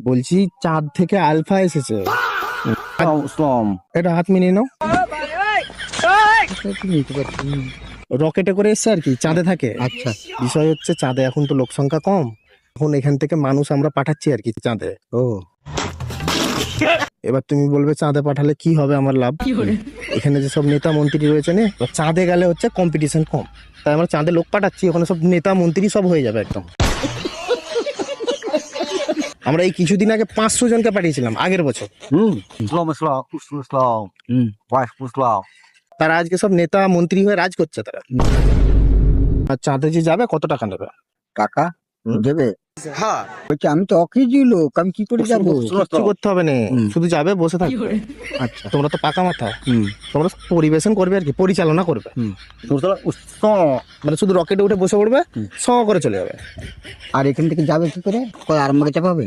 বলছি চাঁদ থেকে আলফা এসেছে। আসসালাম। এটা হাত মিলিয়ে নাও। রকেটে করে এসছে আর কি, চাঁদে থাকে। আচ্ছা। বিষয় হচ্ছে চাঁদে এখন তো লোক সংখ্যা কম, এখন এখান থেকে মানুষ আমরা পাঠাচ্ছি আর কি চাঁদে। ও এবার তুমি বলবে চাঁদে পাঠালে কি হবে আমার লাভ। এখানে যে সব নেতা মন্ত্রী রয়েছে না, তো চাঁদে গেলে হচ্ছে কম্পিটিশন কম, তাই আমরা চাঁদে লোক পাঠাচ্ছি, ওখানে সব নেতা মন্ত্রী সব হয়ে যাবে একদম। আমরা এই কিছুদিন আগে 500 জনকে পাঠিয়েছিলাম আগের বছর। আসসালাম। আসসালাম। তারা আজকে সব নেতা মন্ত্রী হয়ে রাজ করছে তারা। আর চাঁদে যে যাবে কত টাকা নেবে? কাকা দেবে? হ্যাঁ, বলছি আমি তো অকেজি লোক, আমি কি করে যাবো? কিছু করতে হবে না, শুধু যাবে বসে থাকবে। আচ্ছা। তোমরা তো পাকা মাথা, তোমরা পরিবেশন করবে আর কি, পরিচালনা করবে। মানে শুধু রকেটে উঠে বসে পড়বে, স করে চলে যাবে। আর এখান থেকে যাবে কি করে? আর আমাকে চাপাবে?